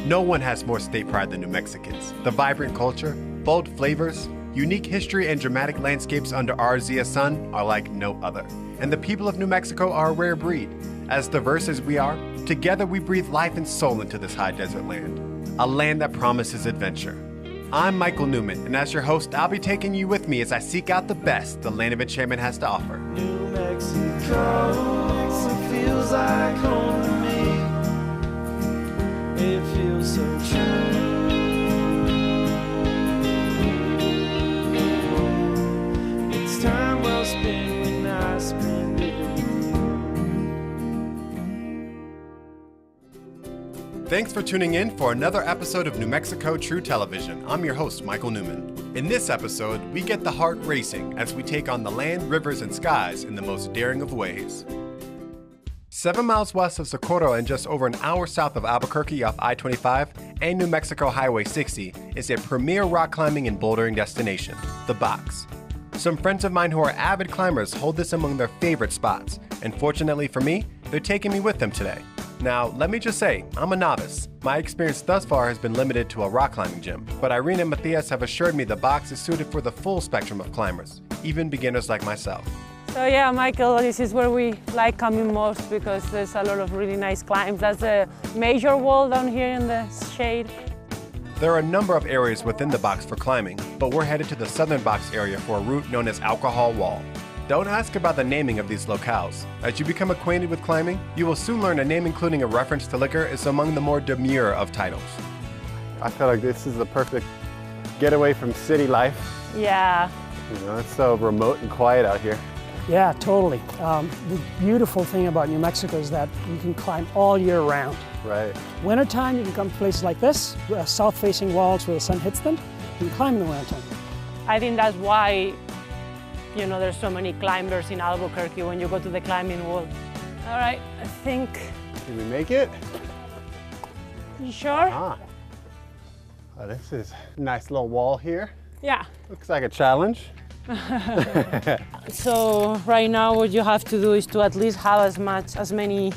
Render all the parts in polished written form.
No one has more state pride than New Mexicans. The vibrant culture, bold flavors, unique history, and dramatic landscapes under our Zia sun are like no other. And the people of New Mexico are a rare breed. As diverse as we are, together we breathe life and soul into this high desert land. A land that promises adventure. I'm Michael Newman, and as your host, I'll be taking you with me as I seek out the best the land of enchantment has to offer. New Mexico, it feels like home to me. It feels so true. It's time well spent when I spend it with you. Thanks for tuning in for another episode of New Mexico True Television. I'm your host, Michael Newman. In this episode, we get the heart racing as we take on the land, rivers, and skies in the most daring of ways. 7 miles west of Socorro and just over an hour south of Albuquerque off I-25 and New Mexico Highway 60 is a premier rock climbing and bouldering destination, The Box. Some friends of mine who are avid climbers hold this among their favorite spots, and fortunately for me, they're taking me with them today. Now, let me just say, I'm a novice. My experience thus far has been limited to a rock climbing gym, but Irene and Matthias have assured me The Box is suited for the full spectrum of climbers, even beginners like myself. So yeah, Michael, this is where we like coming most because there's a lot of really nice climbs. That's a major wall down here in the shade. There are a number of areas within The Box for climbing, but we're headed to the southern box area for a route known as Alcohol Wall. Don't ask about the naming of these locales. As you become acquainted with climbing, you will soon learn a name including a reference to liquor is among the more demure of titles. I feel like this is the perfect getaway from city life. Yeah. You know, it's so remote and quiet out here. Yeah, totally. The beautiful thing about New Mexico is that you can climb all year round. Right. Wintertime, you can come to places like this, south-facing walls where the sun hits them. You can climb in the wintertime. I think that's why, you know, there's so many climbers in Albuquerque when you go to the climbing wall. All right, I think. Did we make it? You sure? Ah. Oh, this is a nice little wall here. Yeah. Looks like a challenge. So right now what you have to do is to at least have as many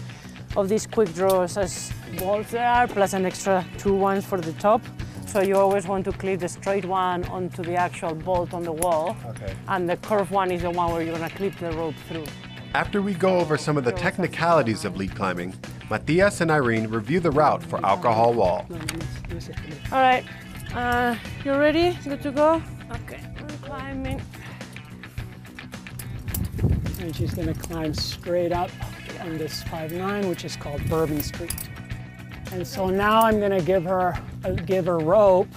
of these quick draws as walls there are, plus an extra 2 ones for the top. So you always want to clip the straight one onto the actual bolt on the wall. Okay. And the curved one is the one where you're gonna clip the rope through. After we go over some of the technicalities of lead climbing, Matthias and Irene review the route for Alcohol Wall. All right, you ready? Good to go? Okay, I'm climbing. And she's gonna climb straight up on this 5-9, which is called Bourbon Street. And so now I'm gonna give her rope,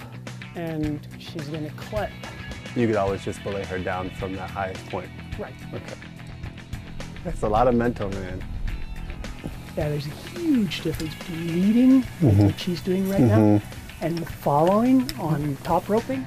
and she's gonna clip. You could always just belay her down from that highest point. Right. Okay. That's a lot of mental, man. Yeah, there's a huge difference between leading, like what she's doing right now, and following on top roping.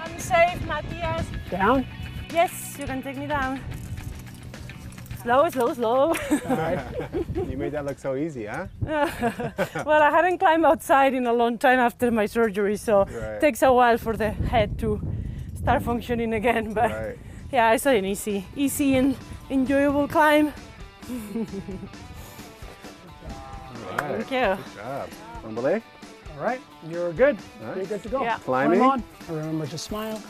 I'm safe, Matthias. Down. Yes, you can take me down. Slow, slow, slow. All right. You made that look so easy, huh? Well, I hadn't climbed outside in a long time after my surgery, so it takes a while for the head to start functioning again. But yeah, it's an easy and enjoyable climb. All right. Thank you. Good job. Want to belay? All right, you're good. Nice. You're good to go. Yeah. Climbing. Climb on. Remember to smile.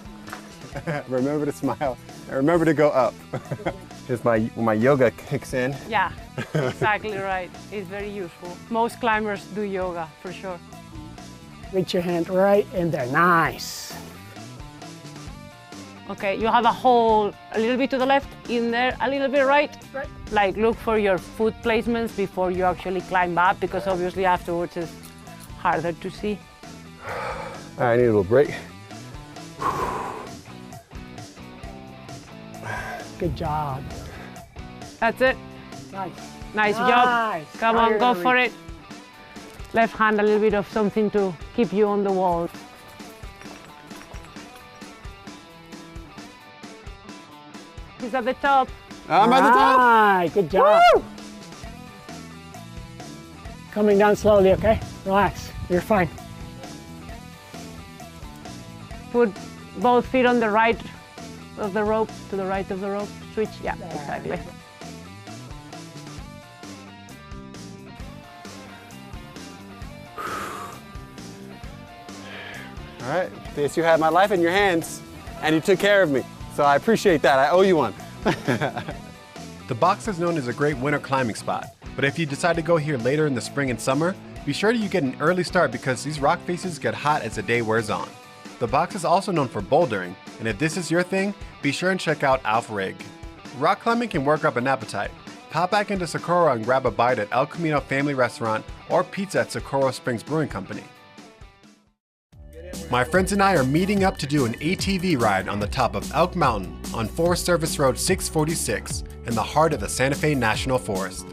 Remember to smile. And remember to go up. Here's when my yoga kicks in. Yeah, exactly right. It's very useful. Most climbers do yoga, for sure. Reach your hand right in there. Nice. Okay, you have a hole a little bit to the left, in there, a little bit right. Right. Like look for your foot placements before you actually climb up, because obviously afterwards it's harder to see. All right, I need a little break. Good job. That's it. Nice. Nice job. Nice. Come Now on, you're go gonna for reach. it. Left hand, a little bit of something to keep you on the wall. He's at the top. I'm at the top. Right, good job. Woo! Coming down slowly, okay? Relax. You're fine. put both feet on the right of the rope, to the right of the rope. Switch, yeah, exactly. All right, Stace, you had my life in your hands, and you took care of me. So I appreciate that. I owe you one. The box is known as a great winter climbing spot, but if you decide to go here later in the spring and summer, be sure you get an early start because these rock faces get hot as the day wears on. The box is also known for bouldering, and if this is your thing, be sure and check out Alf Rig. Rock climbing can work up an appetite. Pop back into Socorro and grab a bite at El Camino Family Restaurant or pizza at Socorro Springs Brewing Company. My friends and I are meeting up to do an ATV ride on the top of Elk Mountain on Forest Service Road 646 in the heart of the Santa Fe National Forest.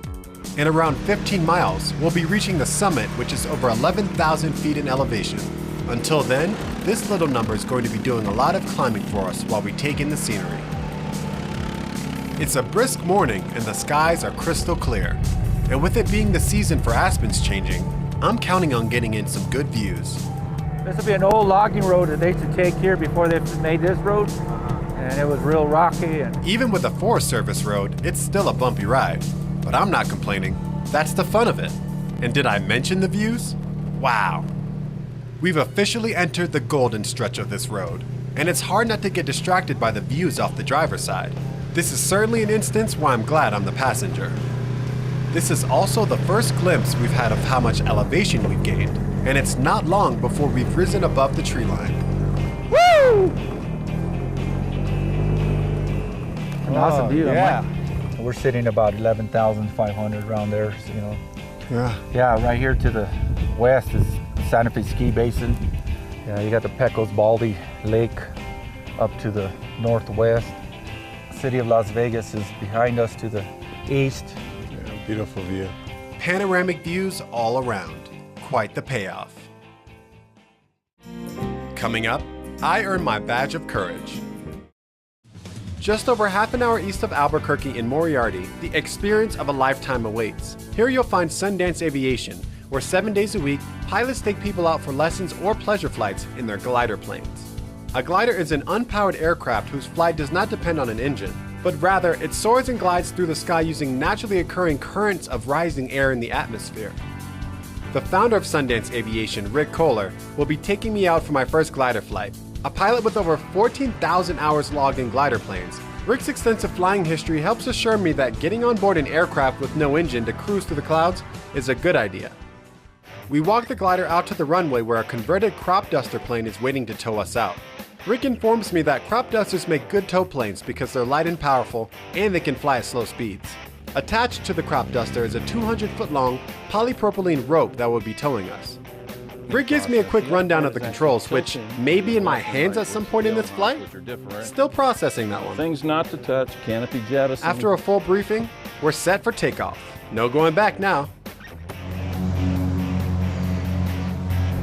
In around 15 miles, we'll be reaching the summit, which is over 11,000 feet in elevation. Until then, this little number is going to be doing a lot of climbing for us while we take in the scenery. It's a brisk morning and the skies are crystal clear. And with it being the season for aspens changing, I'm counting on getting in some good views. This will be an old logging road that they used to take here before they made this road, and it was real rocky. And even with a Forest Service road, it's still a bumpy ride. But I'm not complaining. That's the fun of it. And did I mention the views? Wow. We've officially entered the golden stretch of this road, and it's hard not to get distracted by the views off the driver's side. This is certainly an instance where I'm glad I'm the passenger. This is also the first glimpse we've had of how much elevation we've gained, and it's not long before we've risen above the tree line. Woo! An awesome view. Yeah. We're sitting about 11,500 around there, so, you know. Yeah. Yeah, right here to the west is Santa Fe Ski Basin. Yeah, you got the Pecos Baldy Lake up to the northwest. City of Las Vegas is behind us to the east. Yeah, beautiful view. Panoramic views all around. Quite the payoff. Coming up, I earned my badge of courage. Just over half an hour east of Albuquerque in Moriarty, the experience of a lifetime awaits. Here you'll find Sundance Aviation, where 7 days a week, pilots take people out for lessons or pleasure flights in their glider planes. A glider is an unpowered aircraft whose flight does not depend on an engine, but rather it soars and glides through the sky using naturally occurring currents of rising air in the atmosphere. The founder of Sundance Aviation, Rick Kohler, will be taking me out for my first glider flight. A pilot with over 14,000 hours logged in glider planes, Rick's extensive flying history helps assure me that getting on board an aircraft with no engine to cruise through the clouds is a good idea. We walk the glider out to the runway where a converted crop duster plane is waiting to tow us out. Rick informs me that crop dusters make good tow planes because they're light and powerful and they can fly at slow speeds. Attached to the crop duster is a 200-foot-long polypropylene rope that will be towing us. Rick gives me a quick rundown of the controls, which may be in my hands at some point in this flight. Still processing that one. Things not to touch, canopy jettison. After a full briefing, we're set for takeoff. No going back now.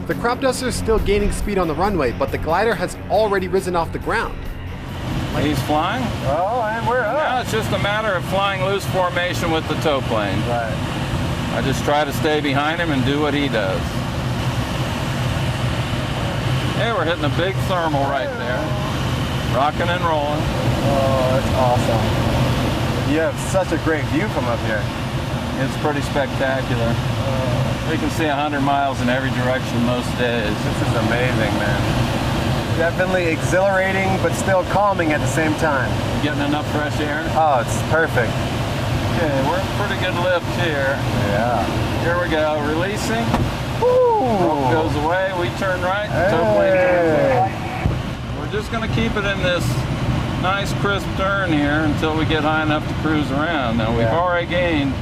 The crop duster is still gaining speed on the runway, but the glider has already risen off the ground. He's flying. Oh, and we're up. Now it's just a matter of flying loose formation with the tow plane. Right. I just try to stay behind him and do what he does. Hey, we're hitting a big thermal right there. Rocking and rolling. Oh, that's awesome. You have such a great view from up here. It's pretty spectacular. We can see 100 miles in every direction most days. This is amazing, man. Definitely exhilarating, but still calming at the same time. Getting enough fresh air. Oh, it's perfect. Okay, we're in pretty good lift here. Yeah. Here we go, releasing. Woo! Rope goes away, we turn right, tow plane turns right. We're just going to keep it in this nice crisp turn here until we get high enough to cruise around. Now we've already gained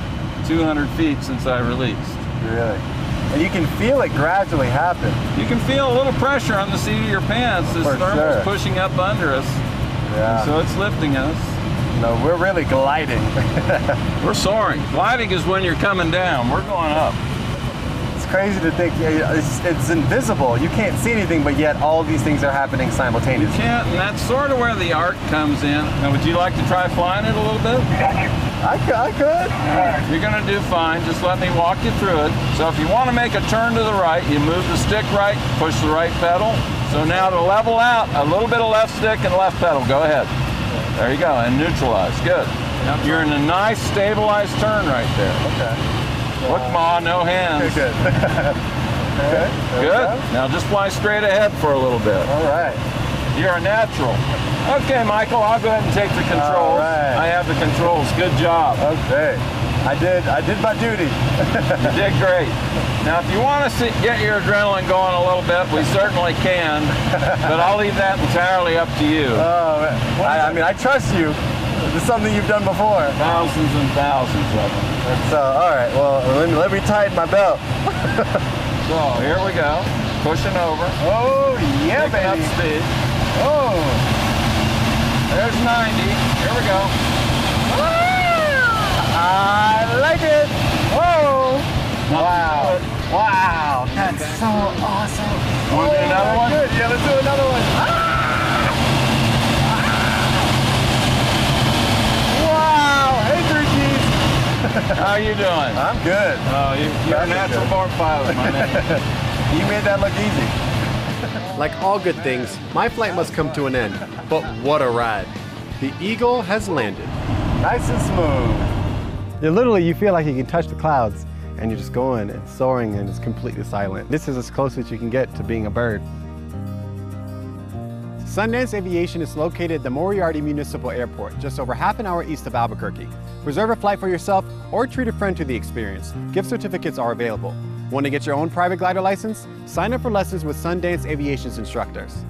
200 feet since I released. Really? And you can feel it gradually happen. You can feel a little pressure on the seat of your pants. This thermal's pushing up under us. Yeah. So it's lifting us. No, we're really gliding. We're soaring. Gliding is when you're coming down. We're going up. It's crazy to think it's invisible. You can't see anything, but yet all these things are happening simultaneously. You can't, and that's sort of where the art comes in. Now, would you like to try flying it a little bit? I could. You're gonna do fine. Just let me walk you through it. So if you want to make a turn to the right, you move the stick right, push the right pedal. So now to level out, a little bit of left stick and left pedal. Go ahead. There you go, and neutralize. Good. You're in a nice stabilized turn right there. Okay. Look, Ma, no hands. Good. Okay. Good. Now just fly straight ahead for a little bit. All right. You're a natural. Okay, Michael, I'll go ahead and take the controls. All right. I have the controls. Good job. Okay. I did my duty. You did great. Now, if you want to get your adrenaline going a little bit, we certainly can, but I'll leave that entirely up to you. Oh, man. I mean, I trust you. This is something you've done before. Thousands and thousands of them. So, all right. Well, let me tighten my belt. So, here we go. Pushing over. Oh, yeah, Picking up baby. speed. Oh. There's 90. Here we go. I like it. Whoa. Not Wow. good. Wow. That's so awesome. Want to do another one? Good. Yeah, let's do another one. Wow. Hey, Three Keys. How are you doing? I'm good. Oh, you're a natural born pilot, my man. You made that look easy. Like all good things, my flight must come to an end. But what a ride. The Eagle has landed. Nice and smooth. You feel like you can touch the clouds, and you're just going and soaring, and it's completely silent. This is as close as you can get to being a bird. Sundance Aviation is located at the Moriarty Municipal Airport, just over half an hour east of Albuquerque. Reserve a flight for yourself or treat a friend to the experience. Gift certificates are available. Want to get your own private glider license? Sign up for lessons with Sundance Aviation's instructors.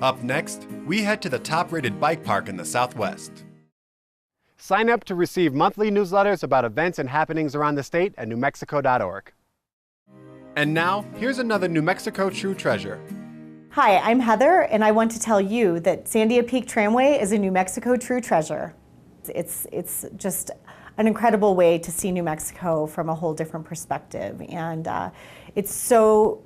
Up next, we head to the top-rated bike park in the Southwest. Sign up to receive monthly newsletters about events and happenings around the state at newmexico.org. And now, here's another New Mexico true treasure. Hi, I'm Heather, and I want to tell you that Sandia Peak Tramway is a New Mexico true treasure. It's just an incredible way to see New Mexico from a whole different perspective, and it's so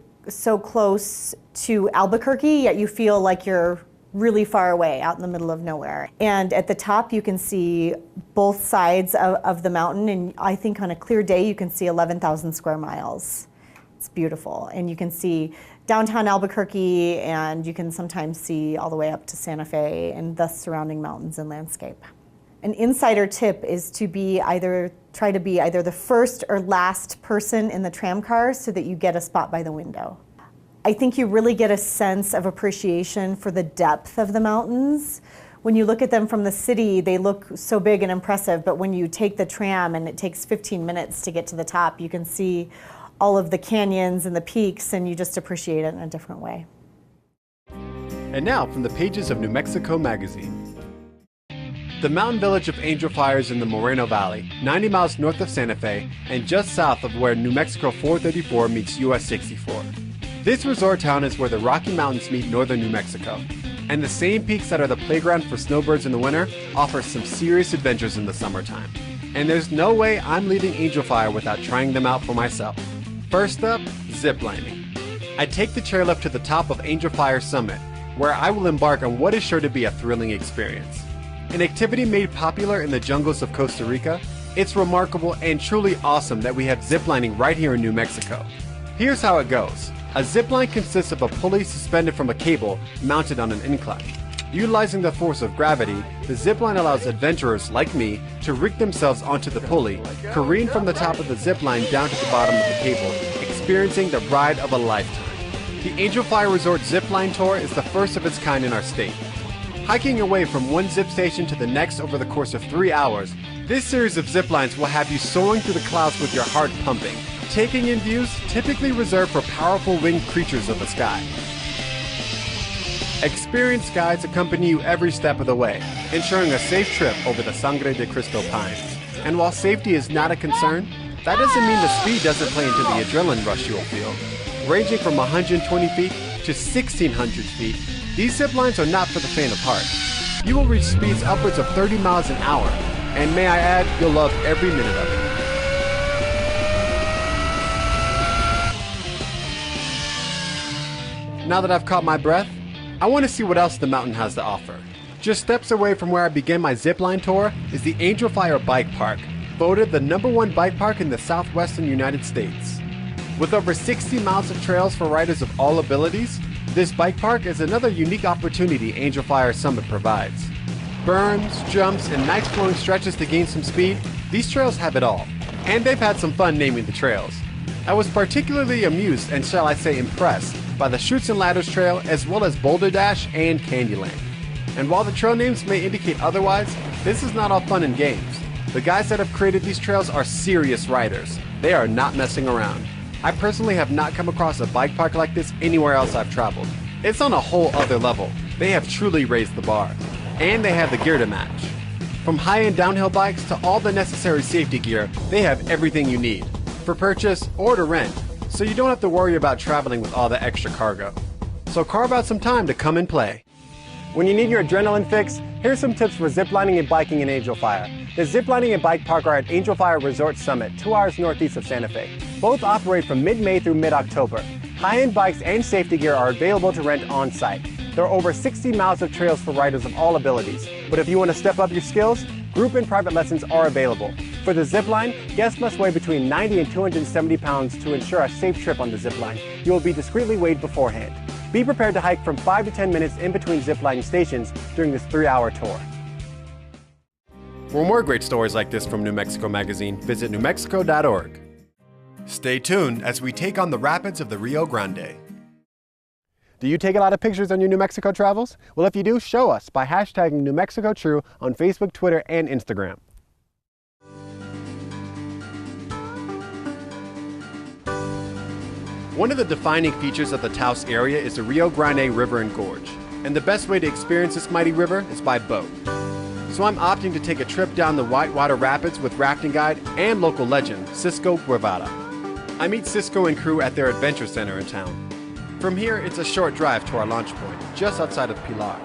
close to Albuquerque, yet you feel like you're really far away out in the middle of nowhere. And at the top you can see both sides of the mountain, and I think on a clear day you can see 11,000 square miles. It's beautiful, and you can see downtown Albuquerque, and you can sometimes see all the way up to Santa Fe and the surrounding mountains and landscape. An insider tip is to try to be either the first or last person in the tram car so that you get a spot by the window. I think you really get a sense of appreciation for the depth of the mountains. When you look at them from the city, they look so big and impressive, but when you take the tram and it takes 15 minutes to get to the top, you can see all of the canyons and the peaks, and you just appreciate it in a different way. And now, from the pages of New Mexico Magazine. The mountain village of Angel Fire is in the Moreno Valley, 90 miles north of Santa Fe, and just south of where New Mexico 434 meets US 64. This resort town is where the Rocky Mountains meet northern New Mexico. And the same peaks that are the playground for snowbirds in the winter offer some serious adventures in the summertime. And there's no way I'm leaving Angel Fire without trying them out for myself. First up, zip lining. I take the chairlift to the top of Angel Fire Summit, where I will embark on what is sure to be a thrilling experience. An activity made popular in the jungles of Costa Rica, it's remarkable and truly awesome that we have ziplining right here in New Mexico. Here's how it goes. A zipline consists of a pulley suspended from a cable mounted on an incline. Utilizing the force of gravity, the zipline allows adventurers like me to rig themselves onto the pulley, careen from the top of the zipline down to the bottom of the cable, experiencing the ride of a lifetime. The Angel Fire Resort Zipline Tour is the first of its kind in our state. Hiking away from one zip station to the next over the course of 3 hours, this series of ziplines will have you soaring through the clouds with your heart pumping, taking in views typically reserved for powerful winged creatures of the sky. Experienced guides accompany you every step of the way, ensuring a safe trip over the Sangre de Cristo pines. And while safety is not a concern, that doesn't mean the speed doesn't play into the adrenaline rush you'll feel. Ranging from 120 feet to 1,600 feet, these zip lines are not for the faint of heart. You will reach speeds upwards of 30 miles an hour, and may I add, you'll love every minute of it. Now that I've caught my breath, I want to see what else the mountain has to offer. Just steps away from where I began my zipline tour is the Angel Fire Bike Park, voted the #1 bike park in the southwestern United States. With over 60 miles of trails for riders of all abilities, this bike park is another unique opportunity Angel Fire Summit provides. Berms, jumps, and nice flowing stretches to gain some speed, these trails have it all. And they've had some fun naming the trails. I was particularly amused and, shall I say, impressed by the Chutes and Ladders Trail as well as Boulder Dash and Candyland. And while the trail names may indicate otherwise, this is not all fun and games. The guys that have created these trails are serious riders. They are not messing around. I personally have not come across a bike park like this anywhere else I've traveled. It's on a whole other level. They have truly raised the bar. And they have the gear to match. From high-end downhill bikes to all the necessary safety gear, they have everything you need, for purchase or to rent, so you don't have to worry about traveling with all the extra cargo. So carve out some time to come and play. When you need your adrenaline fix, here's some tips for ziplining and biking in Angel Fire. The ziplining and bike park are at Angel Fire Resort Summit, 2 hours northeast of Santa Fe. Both operate from mid-May through mid-October. High-end bikes and safety gear are available to rent on-site. There are over 60 miles of trails for riders of all abilities. But if you want to step up your skills, group and private lessons are available. For the zipline, guests must weigh between 90 and 270 pounds to ensure a safe trip on the zipline. You will be discreetly weighed beforehand. Be prepared to hike from 5 to 10 minutes in between ziplining stations during this 3-hour tour. For more great stories like this from New Mexico Magazine, visit newmexico.org. Stay tuned as we take on the rapids of the Rio Grande. Do you take a lot of pictures on your New Mexico travels? Well, if you do, show us by hashtagging New Mexico True on Facebook, Twitter, and Instagram. One of the defining features of the Taos area is the Rio Grande River and Gorge, and the best way to experience this mighty river is by boat. So I'm opting to take a trip down the Whitewater Rapids with rafting guide and local legend, Cisco Guevara. I meet Cisco and crew at their adventure center in town. From here, it's a short drive to our launch point, just outside of Pilar.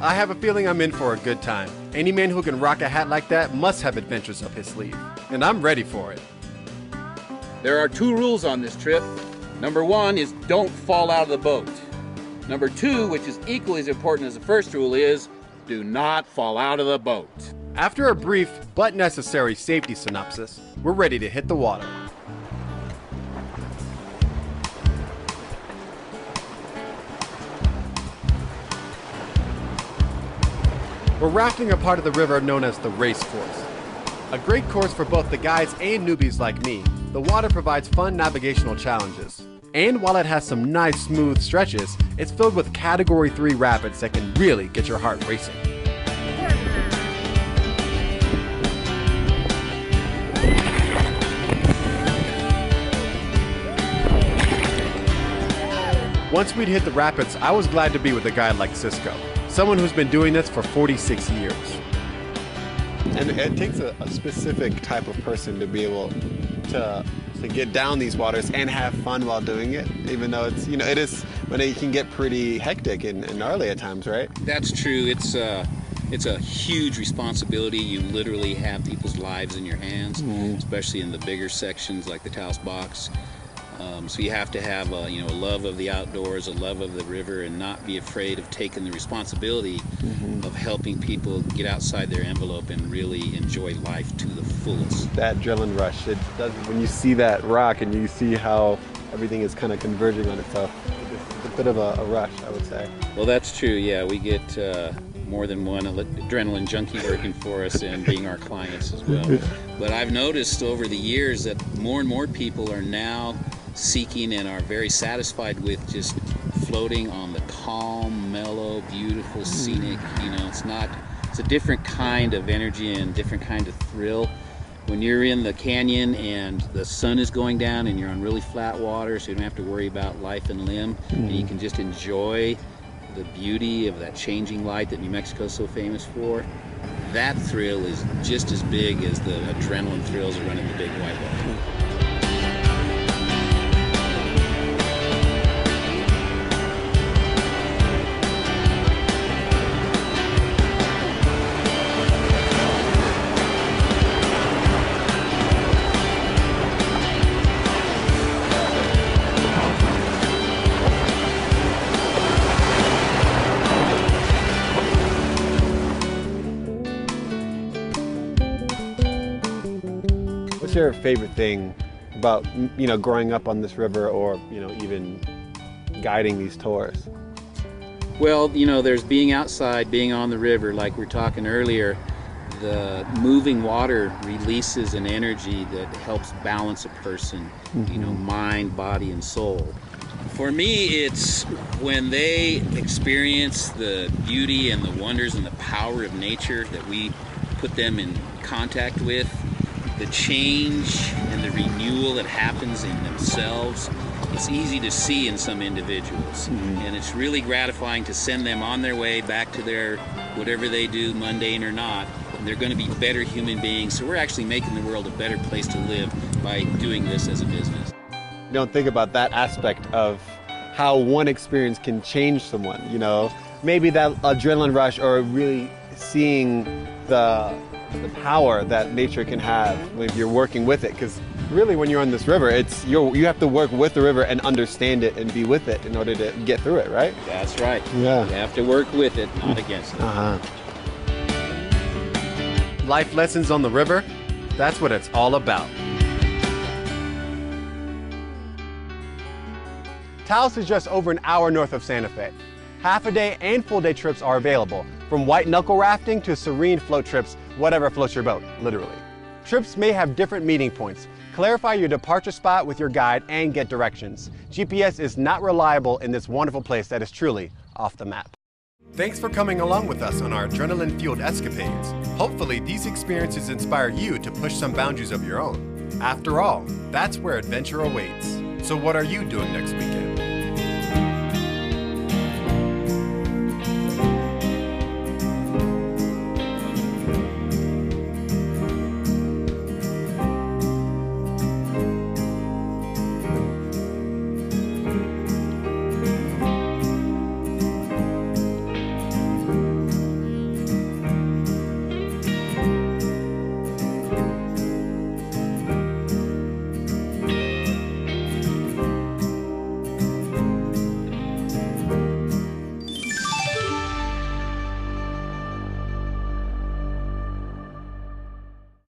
I have a feeling I'm in for a good time. Any man who can rock a hat like that must have adventures up his sleeve, and I'm ready for it. There are 2 rules on this trip. Number 1 is don't fall out of the boat. Number 2, which is equally as important as the first rule, is do not fall out of the boat. After a brief but necessary safety synopsis, we're ready to hit the water. We're rafting a part of the river known as the race course. A great course for both the guides and newbies like me. The water provides fun navigational challenges. And while it has some nice smooth stretches, it's filled with Category 3 rapids that can really get your heart racing. Once we'd hit the rapids, I was glad to be with a guy like Cisco, someone who's been doing this for 46 years. And it takes a specific type of person to be able to get down these waters and have fun while doing it, even though it's, you know, it is, when it can get pretty hectic and gnarly at times, right? That's true. It's a huge responsibility. You literally have people's lives in your hands, especially in the bigger sections like the Taos Box. So you have to have a love of the outdoors, a love of the river, and not be afraid of taking the responsibility of helping people get outside their envelope and really enjoy life to the fullest. That adrenaline rush, it does, when you see that rock and you see how everything is kind of converging on itself, it's a bit of a rush, I would say. Well, that's true. Yeah, we get more than one adrenaline junkie working for us and being our clients as well. But I've noticed over the years that more and more people are now seeking and are very satisfied with just floating on the calm, mellow, beautiful, scenic, it's a different kind of energy and different kind of thrill. When you're in the canyon and the sun is going down and you're on really flat water, so you don't have to worry about life and limb, and you can just enjoy the beauty of that changing light that New Mexico is so famous for, that thrill is just as big as the adrenaline thrills of running the big whitewater. What's your favorite thing about, growing up on this river, or, even guiding these tours? Well, there's being outside, being on the river, like we were talking earlier. The moving water releases an energy that helps balance a person, mind, body, and soul. For me, it's when they experience the beauty and the wonders and the power of nature that we put them in contact with, the change and the renewal that happens in themselves. It's easy to see in some individuals, and it's really gratifying to send them on their way back to their whatever they do, mundane or not. They're going to be better human beings, so we're actually making the world a better place to live by doing this as a business. You don't think about that aspect of how one experience can change someone, maybe that adrenaline rush, or really seeing the power that nature can have when you're working with it. Because really, when you're on this river, you have to work with the river and understand it and be with it in order to get through it, right? That's right. Yeah. You have to work with it, not against it. Life lessons on the river, that's what it's all about. Taos is just over an hour north of Santa Fe. Half-a-day and full-day trips are available, from white knuckle rafting to serene float trips, whatever floats your boat, literally. Trips may have different meeting points. Clarify your departure spot with your guide and get directions. GPS is not reliable in this wonderful place that is truly off the map. Thanks for coming along with us on our adrenaline-fueled escapades. Hopefully, these experiences inspire you to push some boundaries of your own. After all, that's where adventure awaits. So what are you doing next weekend?